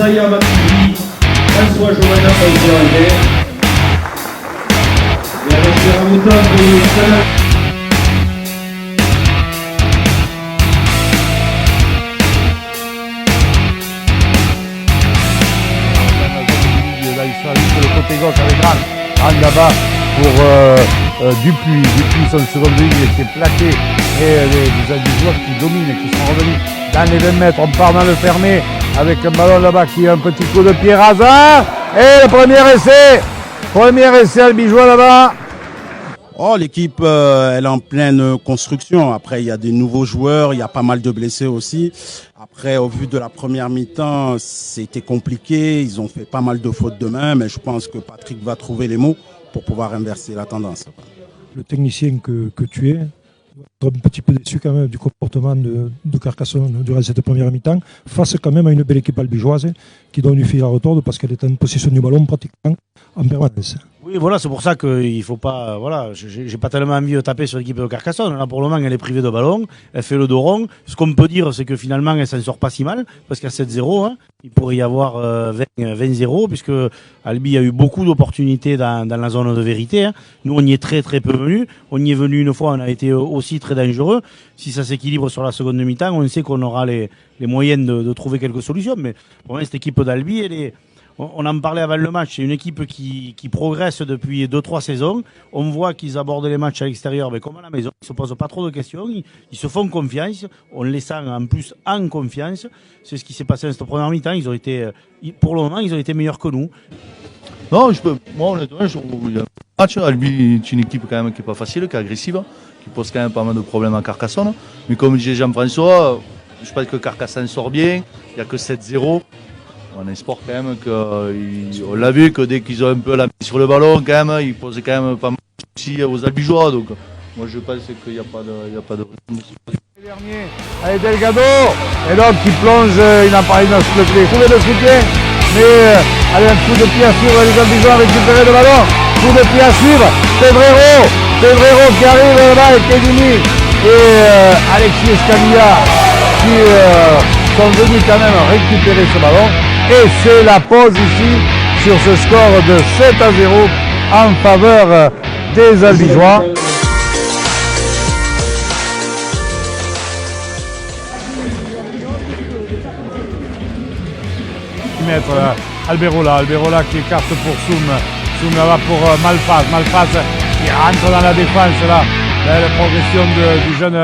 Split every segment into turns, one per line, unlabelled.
Saya Matoubi, François Giovanna Pauzerger. Et avec les ramoutants de Salah.
Sur le côté gauche avec Grande là-bas pour Dupuis. Dupuis sur le second ligne qui est plaqué et des joueurs qui dominent, qui sont revenus dans les 20 mètres. On part dans le fermé avec un ballon là-bas qui a un petit coup de pied hasard et le premier essai albigeois là-bas.
Oh, l'équipe elle est en pleine construction. Après, il y a des nouveaux joueurs, il y a pas mal de blessés aussi. Après, au vu de la première mi-temps, c'était compliqué. Ils ont fait pas mal de fautes de main, mais je pense que Patrick va trouver les mots pour pouvoir inverser la tendance.
Le technicien que tu es, un petit peu déçu quand même du comportement de Carcassonne durant cette première mi-temps, face quand même à une belle équipe albigeoise qui donne du fil à retordre parce qu'elle est en possession du ballon pratiquement en permanence.
Oui, voilà, c'est pour ça qu'il faut pas. Voilà, j'ai pas tellement envie de taper sur l'équipe de Carcassonne. Là, pour le moment, elle est privée de ballon, elle fait le dos rond. Ce qu'on peut dire, c'est que finalement, elle s'en sort pas si mal, parce qu'à 7-0, hein, il pourrait y avoir 20-0, puisque Albi a eu beaucoup d'opportunités dans la zone de vérité. Hein. Nous, on y est très très peu venus. On y est venu une fois, on a été aussi très dangereux. Si ça s'équilibre sur la seconde mi-temps, on sait qu'on aura les moyens de trouver quelques solutions. Mais pour moi, cette équipe d'Albi, elle est. On en parlait avant le match, c'est une équipe qui progresse depuis 2-3 saisons. On voit qu'ils abordent les matchs à l'extérieur, mais comme à la maison, ils ne se posent pas trop de questions, ils se font confiance, on les sent en plus en confiance. C'est ce qui s'est passé dans cette première mi-temps, pour le moment, ils ont été meilleurs que nous.
Non, moi honnêtement, je trouve le match, Albi est une équipe quand même qui n'est pas facile, qui est agressive, qui pose quand même pas mal de problèmes à Carcassonne. Mais comme disait Jean-François, je pense que Carcassonne sort bien, il n'y a que 7-0. On espère quand même on l'a vu que dès qu'ils ont un peu la main sur le ballon, quand même, ils posent quand même pas mal de soucis aux albigeois. Donc moi je pense qu'il n'y a pas de
Dernier, allez Delgado, et donc qui plonge, il n'a pas le clé, trouver le soutien, mais allez un coup de pied à suivre, les albigeois récupérer le ballon, coup de pied à suivre, Pedrero qui arrive là avec Kedini et Alexis Escamilla qui sont venus quand même récupérer ce ballon. Et c'est la pause ici sur ce score de 7-0 en faveur des albigeois. Alberola qui écarte pour Soum là-bas pour Malfaz qui rentre dans la défense là. La progression du jeune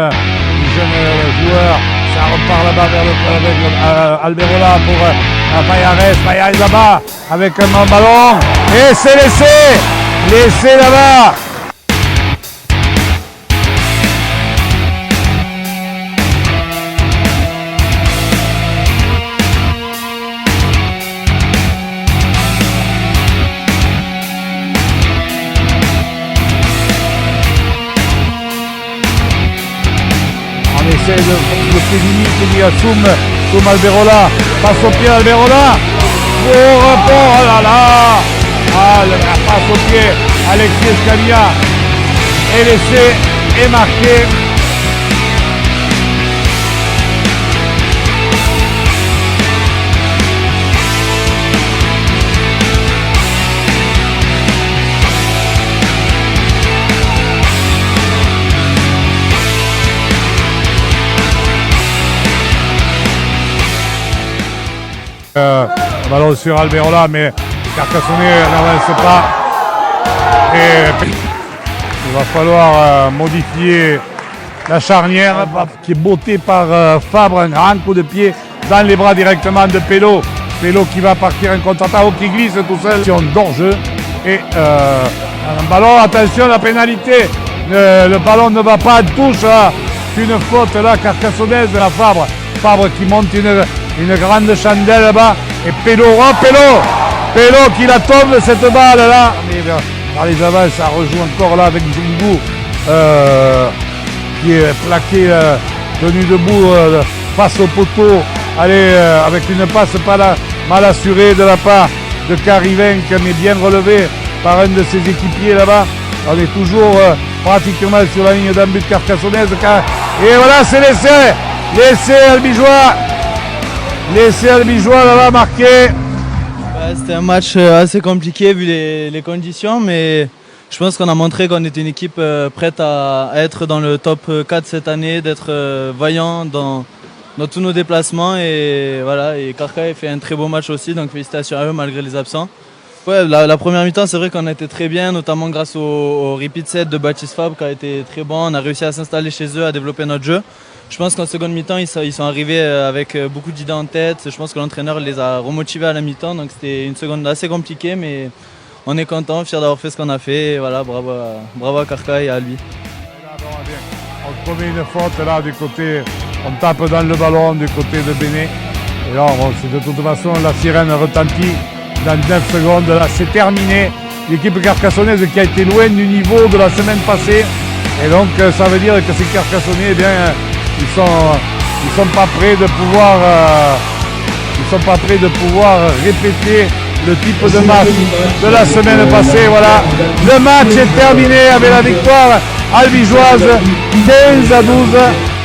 joueur, ça repart là-bas avec Alberola pour Payares là-bas avec un ballon et c'est laissé là-bas. De Kedini à Soum Alberola, passe au pied Alberola, oh là là, la passe au pied, Alexis Escamilla, et l'essai est marqué. Ballon sur Alberola, mais Carcassonnais n'avance pas. Et il va falloir modifier la charnière qui est bottée par Fabre, un grand coup de pied dans les bras directement de Pello. Pello qui va partir en contre-attaque, qui glisse tout seul. D'hors-jeu. Et un ballon, attention, la pénalité. Le ballon ne va pas en touche. Une faute là, carcassonnaise de la Fabre. Fabre qui monte une grande chandelle là-bas. Et Pello qui la tombe cette balle là. Mais par les avances, ça rejoue encore là avec Zungu qui est plaqué, tenu debout face au poteau. Allez, avec une passe mal assurée de la part de Carivenc, mais bien relevée par un de ses équipiers là-bas. On est toujours pratiquement sur la ligne d'un but carcassonnaise. Et voilà, c'est l'essai albigeois. L'essai albigeois là-bas marqué.
Ouais, c'était un match assez compliqué vu les conditions, mais je pense qu'on a montré qu'on était une équipe prête à être dans le top 4 cette année, d'être vaillant dans tous nos déplacements. Et voilà, et Carcassonne fait un très beau match aussi, donc félicitations à eux malgré les absents. Ouais, la première mi-temps, c'est vrai qu'on a été très bien, notamment grâce au repeat set de Baptiste Fabre qui a été très bon. On a réussi à s'installer chez eux, à développer notre jeu. Je pense qu'en seconde mi-temps, ils sont arrivés avec beaucoup d'idées en tête. Je pense que l'entraîneur les a remotivés à la mi-temps, donc c'était une seconde assez compliquée, mais on est content, fiers d'avoir fait ce qu'on a fait. Et voilà, bravo à Carcassonne et à lui.
On commet une faute là du côté, on tape dans le ballon du côté de Béné. Et là, de toute façon, la sirène retentit dans 9 secondes. Là, c'est terminé. L'équipe carcassonnaise qui a été loin du niveau de la semaine passée. Et donc, ça veut dire que ces Carcassonnais, eh bien, ils sont pas prêts de pouvoir répéter le type de match de la semaine passée. Voilà, le match est terminé avec la victoire albigeoise 15-12.